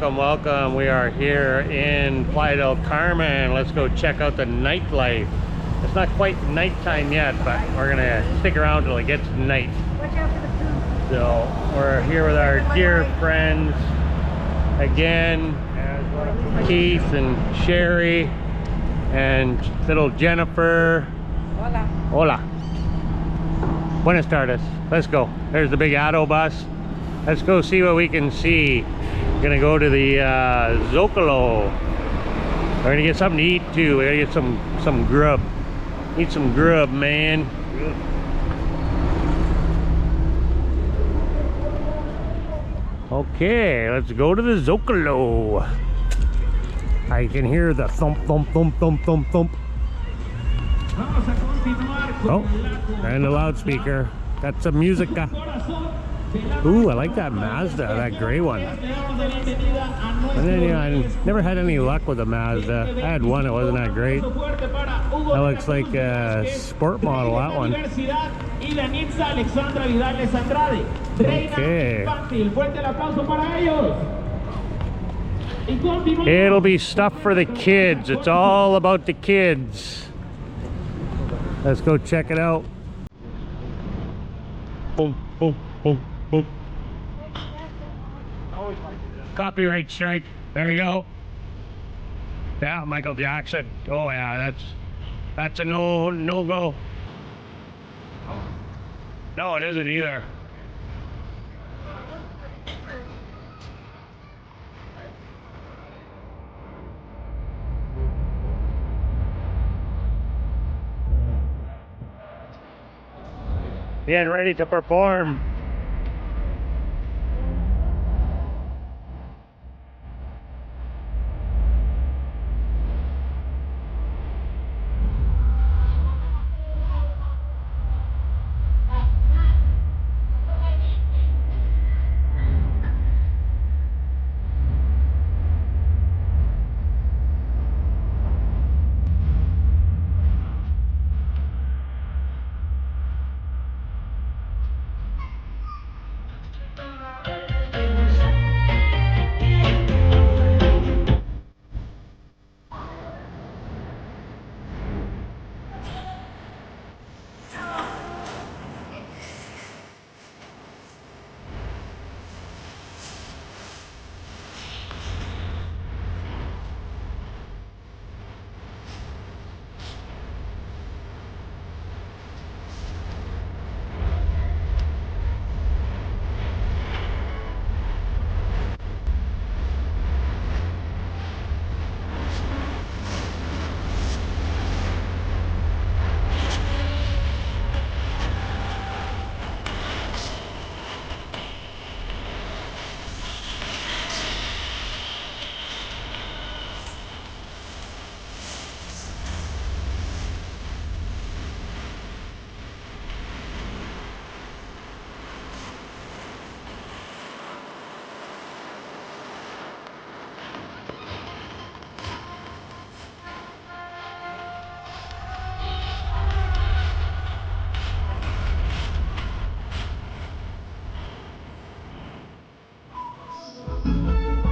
welcome, welcome. We are here in Playa del Carmen. Let's go check out the nightlife. It's not quite nighttime yet, but we're gonna stick around till it gets night. Watch out for the food. So we're here with our dear friends again, Keith and Sherry and little Jennifer. Hola. Hola. Buenas tardes. Let's go. There's the big Ado bus. Let's go see what we can see. We're gonna go to the Zocalo. We're gonna get something to eat too. We gotta get some grub. Eat some grub, man. Okay, let's go to the Zocalo. I can hear the thump, thump, thump, thump, thump, thump. Oh, and the loudspeaker. Got some music. Ooh, I like that Mazda, that gray one. And then, yeah, I never had any luck with a Mazda. I had one, it wasn't that great. That looks like a sport model, that one. Okay. It'll be stuff for the kids. It's all about the kids. Let's go check it out. Boom, boom, boom, boom. Copyright strike. There you go. Yeah, Michael Jackson. Oh yeah, that's a no go. No, it isn't either. Getting ready to perform.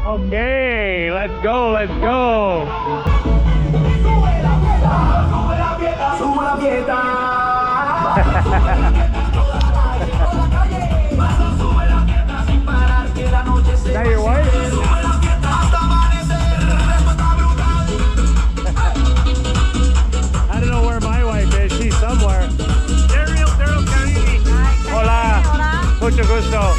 Okay, let's go, let's go. Is that your wife? I don't know where my wife is. She's somewhere. Hola. Mucho gusto.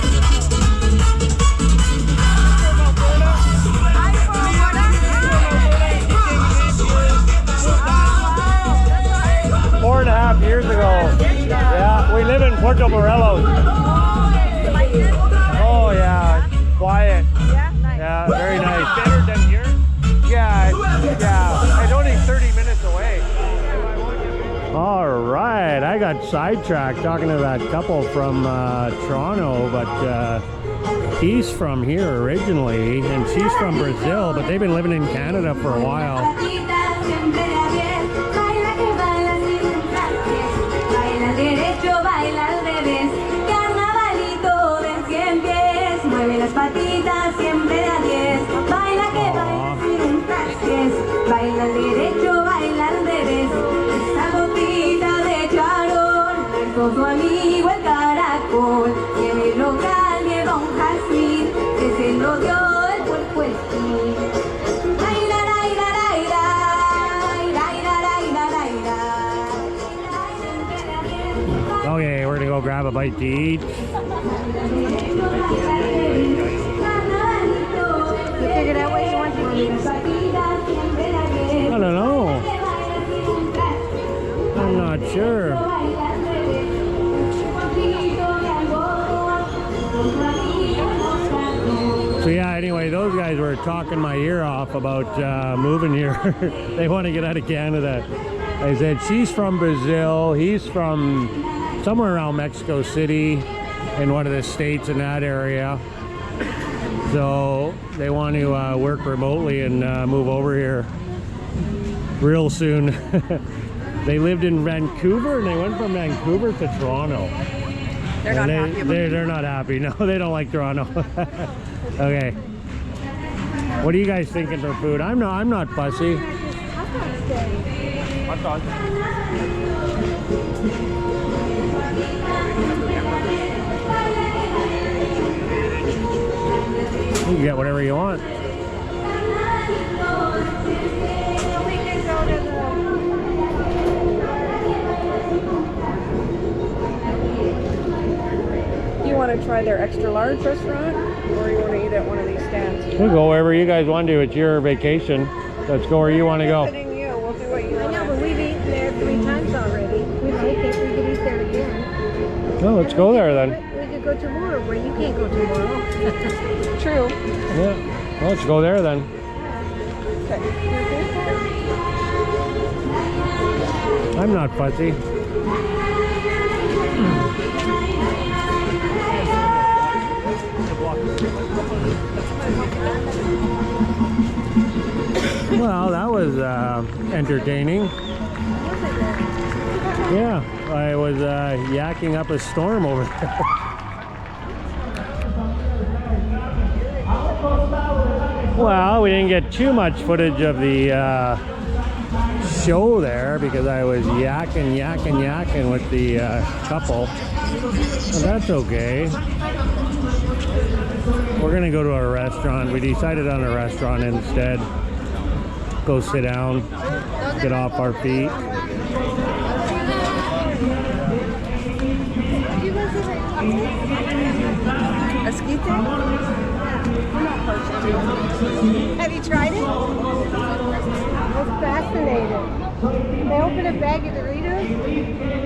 Years ago. Yeah, we live in Puerto Morelos. Oh yeah, quiet. Yeah, very nice. Better than here? Yeah, yeah. It's only 30 minutes away. All right, I got sidetracked talking to that couple from Toronto, but he's from here originally, and she's from Brazil, but they've been living in Canada for a while. Derecho, baila al revés, carnavalito de 100 pies, mueve las patitas siempre de a 10. baila al derecho, baila al revés. Esa gotita de charol, beso su amigo el caracol. Y en el local llega un jazmín, que se lo dio el puerco espín. Baila, baila, baila, baila, baila, baila. Okay, we're gonna go grab a bite to eat. You figured out what you want to eat? I don't know. I'm not sure. So yeah, anyway, those guys were talking my ear off about moving here. They want to get out of Canada. I said, she's from Brazil, he's from somewhere around Mexico City, in one of the states in that area. So they want to work remotely and move over here real soon. They lived in Vancouver and they went from Vancouver to Toronto. They're not happy about it. They're not happy. No, they don't like Toronto. Okay. What are you guys thinking for food? I'm not fussy. Hot dog. You can get whatever you want. Do you want to try their extra large restaurant, or you want to eat at one of these stands? We'll go wherever you guys want to. It's your vacation. Let's go where you want to go. Visiting you. We'll do what you I want. know, but we've eaten there 3 times already. We could eat there again. No, let's go there then. We could go tomorrow, where you can't go tomorrow. True. Yeah. Well, let's go there then. Okay. I'm not fussy. Well, that was entertaining. Yeah, I was yakking up a storm over there. Well, we didn't get too much footage of the show there because I was yakking with the couple. But that's okay. We're gonna go to a restaurant. We decided on a restaurant instead. Go sit down, get off our feet. Esquite? Have you tried it? I was fascinated. They open a bag of Doritos,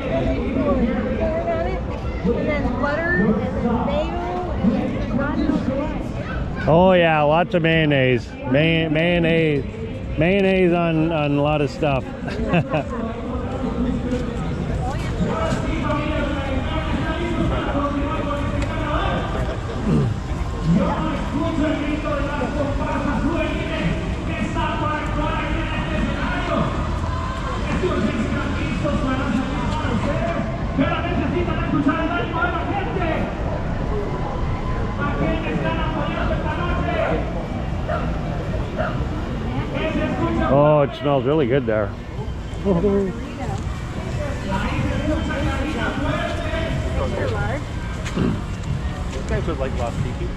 and they pour corn on it, and then butter, and then mayo, and then God knows what. Oh yeah, lots of mayonnaise. Mayonnaise on a lot of stuff. Oh, it smells really good there. These guys would like lost tiki.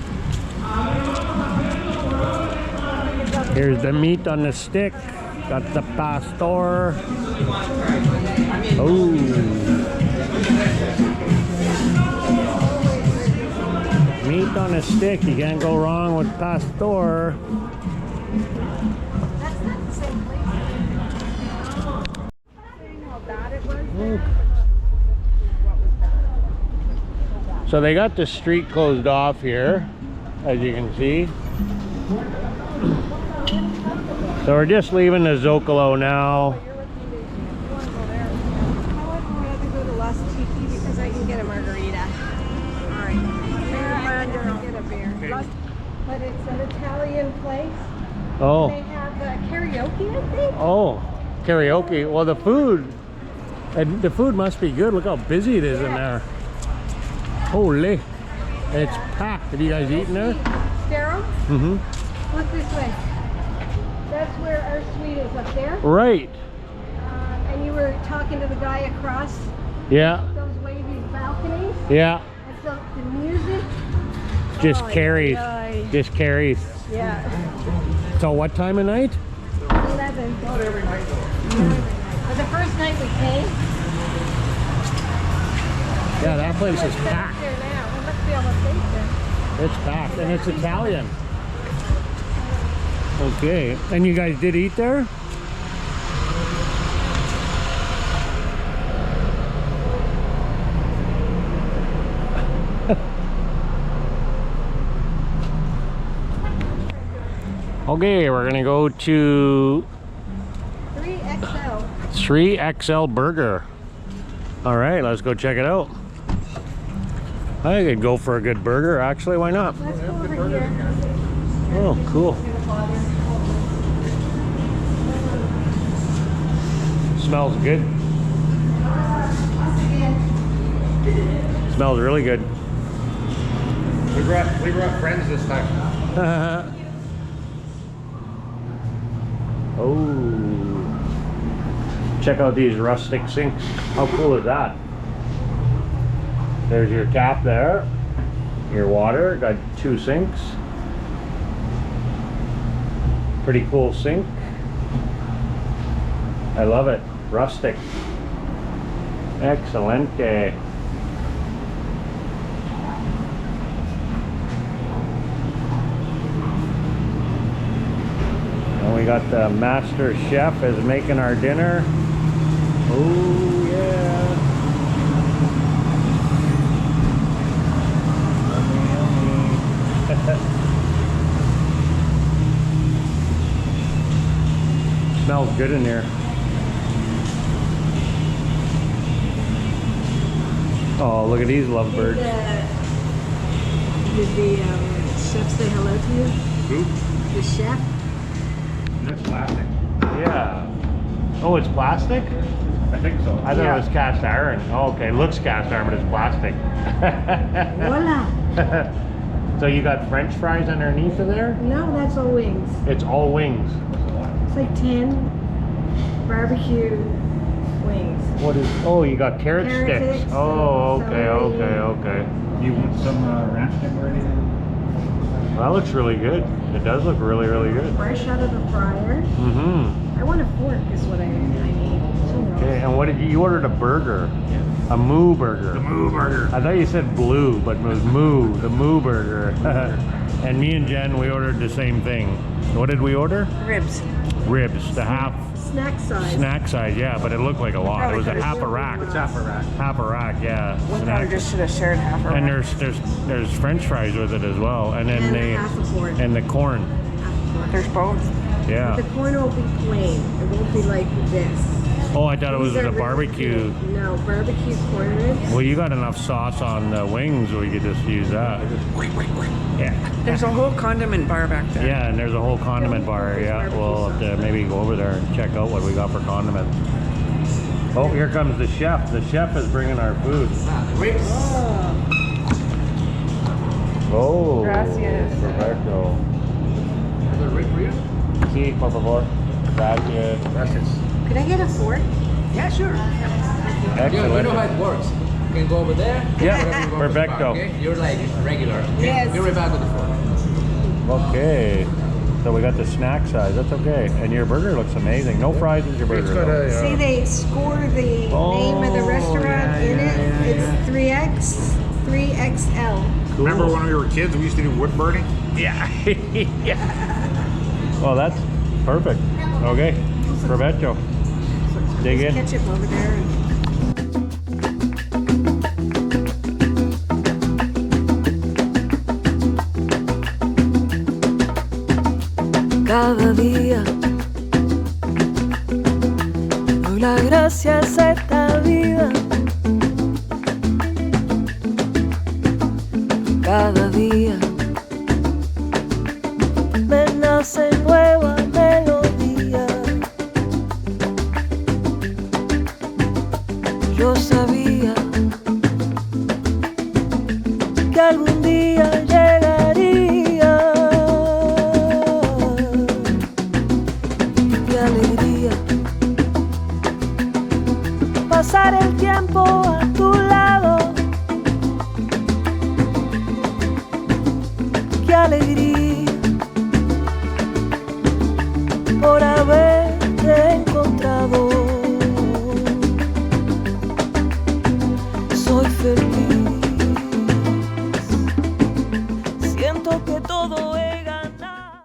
Here's the meat on the stick. Got the pastor. Oh. Meat on a stick. You can't go wrong with pastor. So they got the street closed off here, as you can see. So we're just leaving the Zocalo now. I would rather go to Lost Tiki because I can get a margarita. Alright. Get a beer. But it's an Italian place. Oh. They have karaoke, I think. Oh, karaoke. Well, the food must be good. Look how busy it is in there. Holy. It's packed. Have you guys eaten there? Daryl, Mm-hmm. look this way. That that's where our suite is up there. Right. And you were talking to the guy across Yeah. those wavy balconies. Yeah. And so the music Just Oh, carries. yeah. Just carries. Yeah. So what time of night? 11. Not every night though. But the first night we came. Yeah, that place is There packed. now. We must be almost there. It's packed, and it's Italian. Okay, and you guys did eat there? Okay, we're gonna go to 3XL. 3XL Burger. All right, let's go check it out. I could go for a good burger, actually. Why not? Let's go over here. Oh, cool. Smells good. Smells really good. We brought friends this time. Oh. Check out these rustic sinks. How cool is that? There's your tap there. Your water. Got 2 sinks. Pretty cool sink. I love it. Rustic. Excelente. And we got the master chef is making our dinner. Oh yeah. Yummy, yummy. Smells good in here. Oh, look at these lovebirds. Did the chef say hello to you? Who? The chef? That's plastic. Yeah. Oh, it's plastic? I think so. I thought it was cast iron. Oh, okay. It looks cast iron, but it's plastic. Voila. So you got French fries underneath of there? No, that's all wings. It's all wings. It's like 10 barbecue wings. What is? Oh, you got carrot Carrot sticks. sticks, Oh, okay, celery. okay. You want some ranch dip or anything? Well, that looks really good. It does look really, really good. Fresh out of the fryer. Mm-hmm. I want a fork is what I need. Okay, and what did you ordered? A burger? A Moo Burger. The Moo Burger. I thought you said blue, but it was Moo, the Moo Burger. And me and Jen, we ordered the same thing. What did we order? Ribs. Ribs, the half Snack size. snack size, yeah, but it looked like a lot. It was a half a rack. It's half a rack. Half a rack, yeah. We Snack. probably just should have shared half of And it. there's French fries with it as well, and then And they half a corn. and the corn, There's both. yeah. The corn will be plain. It won't be like this. Oh, I thought it was These are a really barbecue. good. No, barbecue corn ribs. Well, you got enough sauce on the wings, we could just use that. Yeah. There's a whole condiment bar back there. Yeah, and there's a whole condiment bar. Yeah, we'll have to maybe go over there and check out what we got for condiments. Oh, here comes the chef. The chef is bringing our food. Ribs. Oh, Gracias. perfecto. Is there a rib for you? Sí, por favor. Gracias. Gracias. Could I get a fork? Yeah, sure. Excellent. You know how it works. You can go over there. Yeah, wherever you want to perfecto. park, okay? You're like regular. Okay? Yes. Be right back with the phone. Okay. So we got the snack size. That's okay. And your burger looks amazing. No fries with your burger. It's got though. a. See, they score the name of the restaurant in it. It's 3XL. Remember when we were kids, we used to do wood burning? Yeah. Yeah. Well, that's perfect. Okay. Provecho. Dig in. Ketchup over there. Cada día doy las gracias a esta vida. Cada día